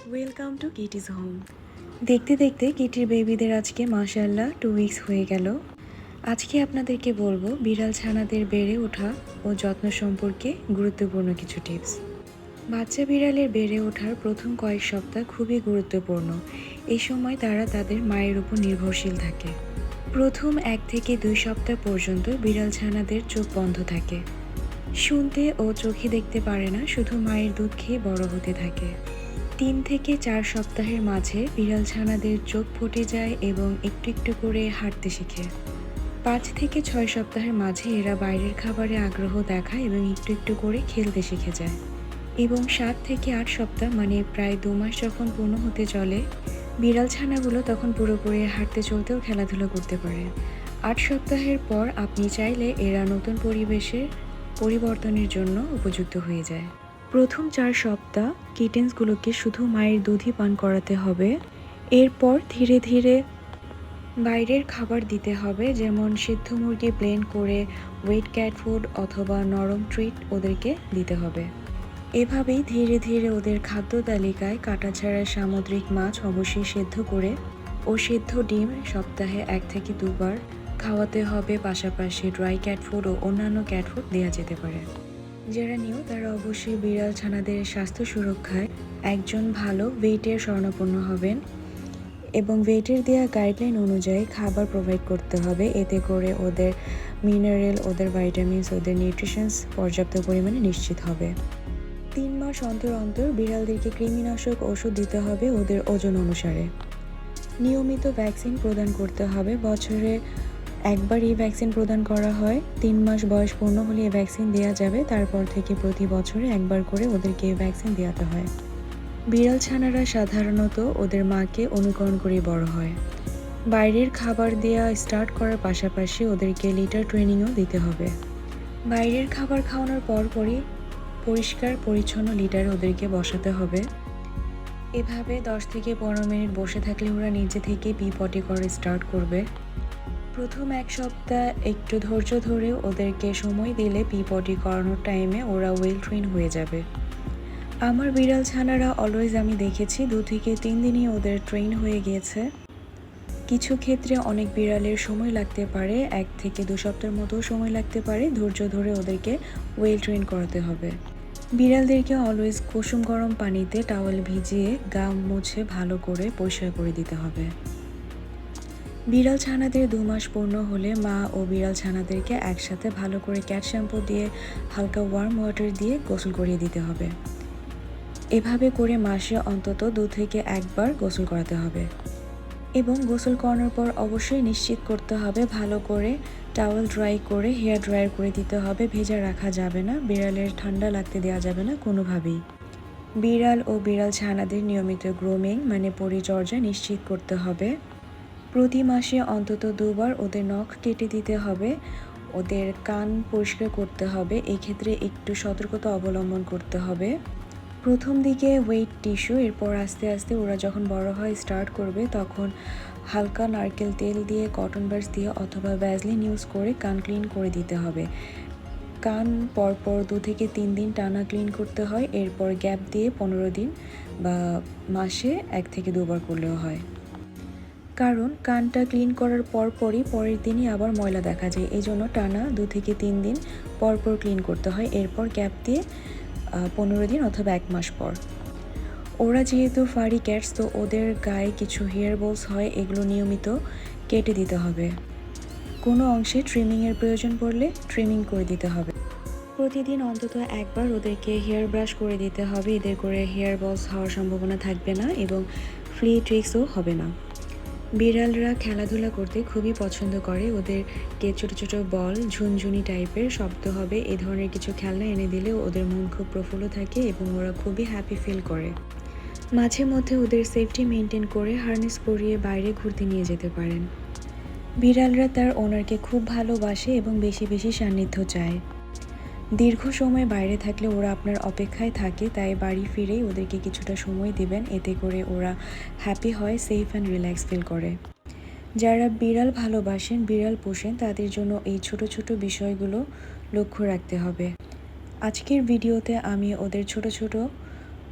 Welcome to কিটিজ home. দেখতে দেখতে কিটির বেবিদের আজকে মাশাআল্লাহ 2 উইকস হয়ে গেল। আজকে আপনাদেরকে বলবো বিড়াল ছানাদের বেড়ে ওঠা ও যত্ন সম্পর্কে গুরুত্বপূর্ণ কিছু টিপস। বাচ্চা বিড়ালের বেড়ে ওঠার প্রথম কয়েক সপ্তাহ খুবই গুরুত্বপূর্ণ। এই সময় তারা তাদের মায়ের উপর নির্ভরশীল থাকে। প্রথম 1 থেকে 2 সপ্তাহ পর্যন্ত বিড়াল ছানাদের চোখ বন্ধ থাকে, শুনতে ও চোখে দেখতে পারে না, শুধু মায়ের দুধ খেয়ে বড় হতে থাকে। 3 থেকে 4 সপ্তাহের মাঝে বিড়াল ছানাদের চোখ ফুটে যায় এবং একটু একটু করে হাঁটতে শেখে। 5 থেকে 6 সপ্তাহের মাঝে এরা বাইরের খাবারে আগ্রহ দেখায় এবং একটু একটু করে খেলতে শিখে যায়। এবং 7 থেকে 8 সপ্তাহ মানে প্রায় 2 মাস যখন পূর্ণ হতে চলে, বিড়াল ছানাগুলো তখন পুরোপুরি হাঁটতে চলতেও খেলাধুলা করতে পারে। 8 সপ্তাহের পর আপনি চাইলে এরা নতুন পরিবেশের পরিবর্তনের জন্য উপযুক্ত হয়ে যায়। প্রথম 4 সপ্তাহ কিটেন্সগুলোকে শুধু মায়ের দুধই পান করাতে হবে। এরপর ধীরে ধীরে বাইরের খাবার দিতে হবে, যেমন সিদ্ধ মুরগি ব্লেন্ড করে ওয়েট ক্যাট ফুড অথবা নরম ট্রিট ওদেরকে দিতে হবে। এভাবেই ধীরে ধীরে ওদের খাদ্য তালিকায় কাটাছাড়া সামুদ্রিক মাছ অবশ্যই সেদ্ধ করে ও সেদ্ধ ডিম সপ্তাহে 1 থেকে 2 বার খাওয়াতে হবে। পাশাপাশি ড্রাই ক্যাট ফুড ও অন্যান্য ক্যাট ফুড দেওয়া যেতে পারে। যারা নিউ তারা অবশ্যই বিড়াল ছানাদের স্বাস্থ্য সুরক্ষায় একজন ভালো ওয়েটের শরণাপন্ন হবেন এবং ওয়েটের দেওয়া গাইডলাইন অনুযায়ী খাবার প্রোভাইড করতে হবে। এতে করে ওদের মিনারেল, ওদের ভাইটামিনস, ওদের নিউট্রিশনস পর্যাপ্ত পরিমাণে নিশ্চিত হবে। 3 মাস অন্তর অন্তর বিড়ালদেরকে কৃমিনাশক ওষুধ দিতে হবে ওদের ওজন অনুসারে। নিয়মিত ভ্যাকসিন প্রদান করতে হবে। বছরে একবার এই ভ্যাকসিন প্রদান করা হয়। 3 মাস বয়স পূর্ণ হলে এই ভ্যাকসিন দেওয়া যাবে। তারপর থেকে প্রতি বছরে একবার করে ওদেরকে এই ভ্যাকসিন দেওয়াতে হয়। বিড়াল ছানারা সাধারণত ওদের মাকে অনুকরণ করে বড় হয়। বাইরের খাবার দেওয়া স্টার্ট করার পাশাপাশি ওদেরকে লিটার ট্রেনিংও দিতে হবে। বাইরের খাবার খাওয়ানোর পরপরই পরিষ্কার পরিচ্ছন্ন লিটারে ওদেরকে বসাতে হবে। এভাবে 10 থেকে 15 মিনিট বসে থাকলে ওরা নিজে থেকে পি পটি করা স্টার্ট করবে। প্রথম 1 সপ্তাহ একটু ধৈর্য ধরে ওদেরকে সময় দিলে পি পটি করানোর টাইমে ওরা ওয়েল ট্রেন হয়ে যাবে। আমার বিড়াল ছানারা অলওয়েজ আমি দেখেছি 2 থেকে 3 দিনই ওদের ট্রেন হয়ে গিয়েছে। কিছু ক্ষেত্রে অনেক বিড়ালের সময় লাগতে পারে, 1 থেকে 2 সপ্তাহের মতো সময় লাগতে পারে। ধৈর্য ধরে ওদেরকে ওয়েল ট্রেন করাতে হবে। বিড়ালদেরকে অলওয়েজ কুসুম গরম পানিতে টাওয়েল ভিজিয়ে গা মুছে ভালো করে পরিষ্কার করে দিতে হবে। বিড়াল ছানাদের 2 মাস পূর্ণ হলে মা ও বিড়াল ছানাদেরকে একসাথে ভালো করে ক্যাট শ্যাম্পু দিয়ে হালকা ওয়ার্ম ওয়াটার দিয়ে গোসল করিয়ে দিতে হবে। এভাবে করে মাসে অন্তত 2 থেকে 1 বার গোসল করাতে হবে এবং গোসল করানোর পর অবশ্যই নিশ্চিত করতে হবে ভালো করে টাওয়েল ড্রাই করে হেয়ার ড্রায়ার করে দিতে হবে। ভেজা রাখা যাবে না, বিড়ালের ঠান্ডা লাগতে দেওয়া যাবে না কোনোভাবেই। বিড়াল ও বিড়াল ছানাদের নিয়মিত গ্রুমিং মানে পরিচর্যা নিশ্চিত করতে হবে। প্রতি মাসে অন্তত 2 বার ওদের নখ কেটে দিতে হবে, ওদের কান পরিষ্কার করতে হবে। এক্ষেত্রে একটু সতর্কতা অবলম্বন করতে হবে। প্রথম দিকে ওয়েট টিস্যু, এরপর আস্তে আস্তে ওরা যখন বড় হয় স্টার্ট করবে তখন হালকা নারকেল তেল দিয়ে, কটন বাডস দিয়ে অথবা ভ্যাসলিন ইউজ করে কান ক্লিন করে দিতে হবে। কান পরপর 2 থেকে 3 দিন টানা ক্লিন করতে হয়। এরপর গ্যাপ দিয়ে 15 দিন বা মাসে 1 থেকে 2 বার করলেও হয়। কারণ কানটা ক্লিন করার পরপরই পরের দিনই আবার ময়লা দেখা যায়, এই জন্য টানা 2 থেকে 3 দিন পরপর ক্লিন করতে হয়। এরপর গ্যাপ দিয়ে 15 দিন অথবা 1 মাস পর। ওরা যেহেতু ফারি ক্যাটস, তো ওদের গায়ে কিছু হেয়ার বলস হয়, এগুলো নিয়মিত কেটে দিতে হবে। কোনো অংশে ট্রিমিংয়ের প্রয়োজন পড়লে ট্রিমিং করে দিতে হবে। প্রতিদিন অন্তত একবার ওদেরকে হেয়ার ব্রাশ করে দিতে হবে। এদের করে হেয়ার বলস হওয়ার সম্ভাবনা থাকবে না এবং ফ্লি ট্রিক্সও হবে না। বিড়ালরা খেলাধুলা করতে খুবই পছন্দ করে। ওদেরকে ছোটো ছোটো বল, ঝুনঝুনি টাইপের শব্দ হবে, এ ধরনের কিছু খেলনা এনে দিলে ওদের মন খুব প্রফুল্ল থাকে এবং ওরা খুবই হ্যাপি ফিল করে। মাঝে মধ্যে ওদের সেফটি মেনটেন করে হার্নেস পরিয়ে বাইরে ঘুরতে নিয়ে যেতে পারেন। বিড়ালরা তার ওনারকে খুব ভালোবাসে এবং বেশি বেশি সান্নিধ্য চায়। দীর্ঘ সময় বাইরে থাকলে ওরা আপনার অপেক্ষায় থাকে, তাই বাড়ি ফিরেই ওদেরকে কিছুটা সময় দিবেন। এতে করে ওরা হ্যাপি হয়, সেফ অ্যান্ড রিল্যাক্স ফিল করে। যারা বিড়াল ভালোবাসেন, বিড়াল পোষেন, তাদের জন্য এই ছোট ছোট বিষয়গুলো লক্ষ্য রাখতে হবে। আজকের ভিডিওতে আমি ওদের ছোট ছোট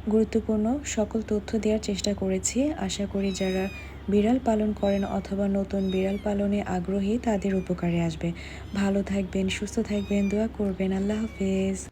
গুরুত্বপূর্ণ সকল তথ্য দেওয়ার চেষ্টা করেছি। আশা করি যারা বিড়াল পালন করেন অথবা নতুন বিড়াল পালনে আগ্রহী তাদের উপকারে আসবে। ভালো থাকবেন, সুস্থ থাকবেন, দোয়া করবেন। আল্লাহ হাফেজ।